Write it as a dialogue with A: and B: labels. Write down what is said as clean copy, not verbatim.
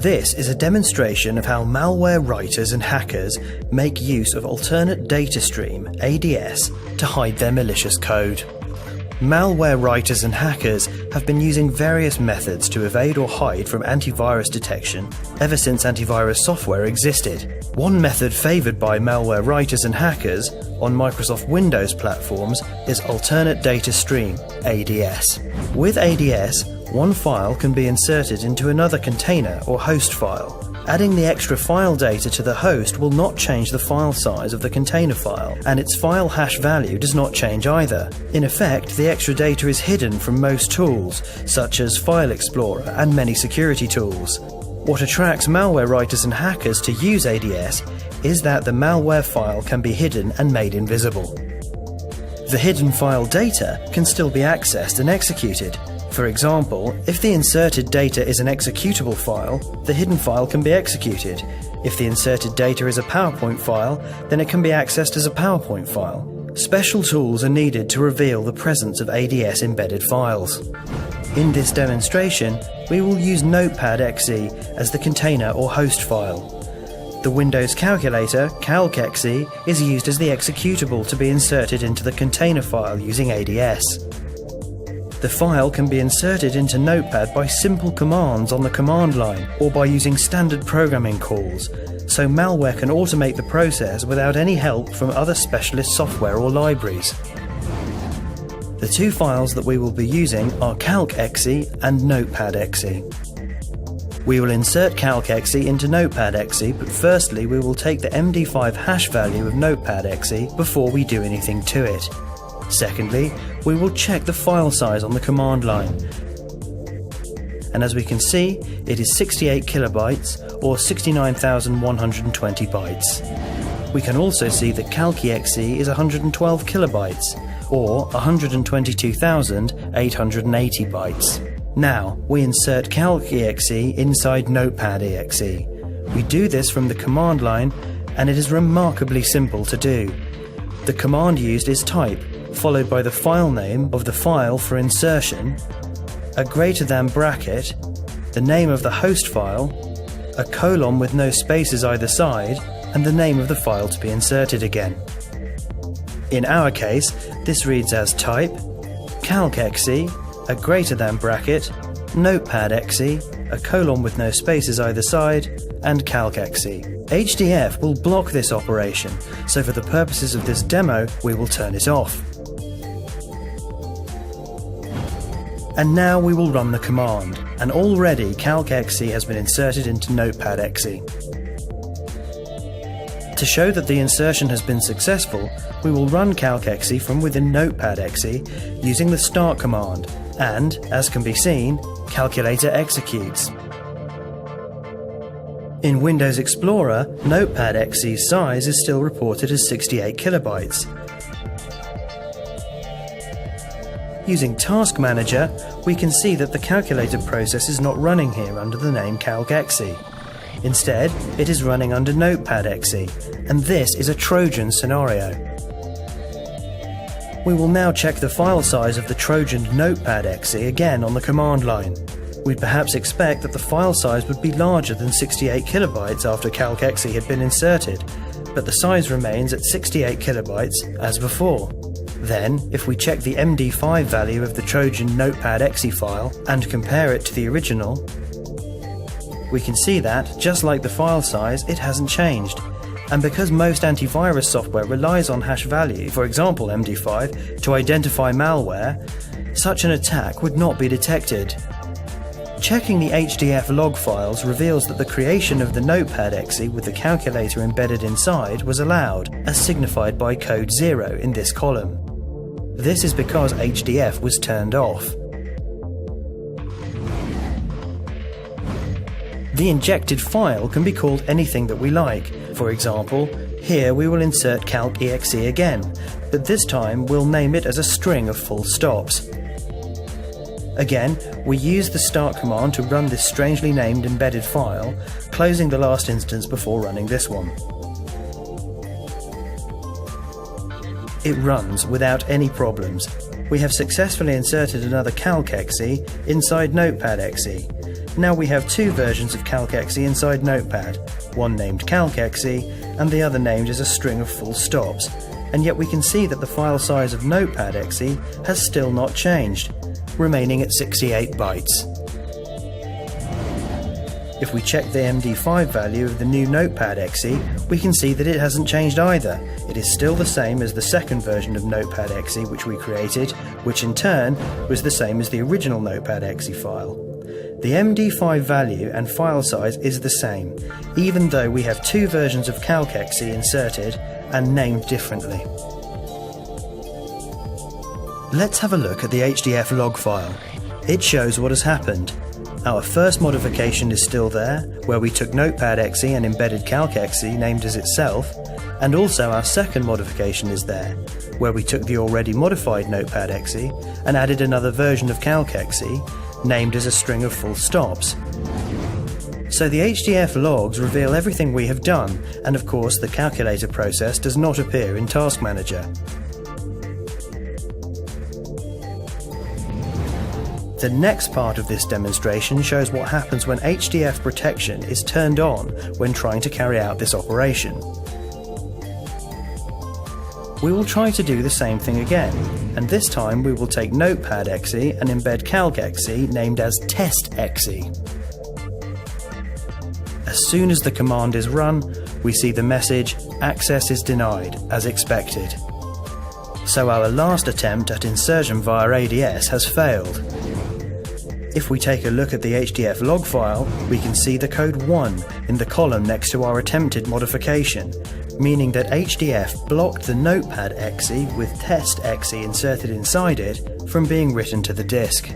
A: This is a demonstration of how malware writers and hackers make use of alternate data stream, ADS, to hide their malicious code. Malware writers and hackers have been using various methods to evade or hide from antivirus detection ever since antivirus software existed. One method favoured by malware writers and hackers on Microsoft Windows platforms is alternate data stream, ADS. With ADS, one file can be inserted into another container or host file. Adding the extra file data to the host will not change the file size of the container file, and its file hash value does not change either. In effect, the extra data is hidden from most tools, such as File Explorer and many security tools. What attracts malware writers and hackers to use ADS is that the malware file can be hidden and made invisible. The hidden file data can still be accessed and executed. For example, if the inserted data is an executable file, the hidden file can be executed. If the inserted data is a PowerPoint file, then it can be accessed as a PowerPoint file. Special tools are needed to reveal the presence of ADS embedded files. In this demonstration, we will use Notepad.exe as the container or host file. The Windows calculator, calc.exe, is used as the executable to be inserted into the container file using ADS. The file can be inserted into Notepad by simple commands on the command line or by using standard programming calls, so malware can automate the process without any help from other specialist software or libraries. The two files that we will be using are calc.exe and Notepad.exe. We will insert calc.exe into Notepad.exe, but firstly we will take the MD5 hash value of Notepad.exe before we do anything to it. Secondly, we will check the file size on the command line. And as we can see, it is 68 kilobytes or 69,120 bytes. We can also see that calc.exe is 112 kilobytes or 122,880 bytes. Now, we insert calc.exe inside Notepad.exe. We do this from the command line, and it is remarkably simple to do. The command used is type, followed by the file name of the file for insertion, a greater than bracket, the name of the host file, a colon with no spaces either side, and the name of the file to be inserted again. In our case, this reads as type, calc.exe, a greater than bracket, Notepad.exe, a colon with no spaces either side, and calc.exe. HDF will block this operation, so for the purposes of this demo, we will turn it off. And now we will run the command, and already calc.exe has been inserted into Notepad.exe. To show that the insertion has been successful, we will run calc.exe from within Notepad.exe using the start command, and, as can be seen, calculator executes. In Windows Explorer, Notepad.exe's size is still reported as 68 kilobytes. Using Task Manager, we can see that the calculator process is not running here under the name calc.exe. Instead, it is running under Notepad.exe, and this is a Trojan scenario. We will now check the file size of the Trojan Notepad.exe again on the command line. We'd perhaps expect that the file size would be larger than 68 kilobytes after calc.exe had been inserted, but the size remains at 68 kilobytes as before. Then, if we check the MD5 value of the Trojan Notepad.exe file and compare it to the original, we can see that, just like the file size, it hasn't changed. And because most antivirus software relies on hash value, for example MD5, to identify malware, such an attack would not be detected. Checking the HDF log files reveals that the creation of the Notepad.exe with the calculator embedded inside was allowed, as signified by code 0 in this column. This is because HDF was turned off. The injected file can be called anything that we like. For example, here we will insert calc.exe again, but this time we'll name it as a string of full stops. Again, we use the start command to run this strangely named embedded file, closing the last instance before running this one. It runs without any problems. We have successfully inserted another calc.exe inside Notepad.exe. Now we have two versions of calc.exe inside Notepad, one named calc.exe and the other named as a string of full stops, and yet we can see that the file size of Notepad.exe has still not changed, remaining at 68 bytes. If we check the MD5 value of the new Notepad.exe, we can see that it hasn't changed either. It is still the same as the second version of Notepad.exe which we created, which in turn was the same as the original Notepad.exe file. The MD5 value and file size is the same, even though we have two versions of calc.exe inserted and named differently. Let's have a look at the HDF log file. It shows what has happened. Our first modification is still there, where we took Notepad.exe and embedded calc.exe named as itself, and also our second modification is there, where we took the already modified Notepad.exe and added another version of calc.exe named as a string of full stops. So the HDF logs reveal everything we have done, and of course the calculator process does not appear in Task Manager. The next part of this demonstration shows what happens when HDF protection is turned on when trying to carry out this operation. We will try to do the same thing again, and this time we will take Notepad.exe and embed calc.exe named as test.exe. As soon as the command is run, we see the message "Access is denied," as expected. So our last attempt at insertion via ADS has failed. If we take a look at the HDF log file, we can see the code 1 in the column next to our attempted modification, meaning that HDF blocked the Notepad.exe with test.exe inserted inside it from being written to the disk.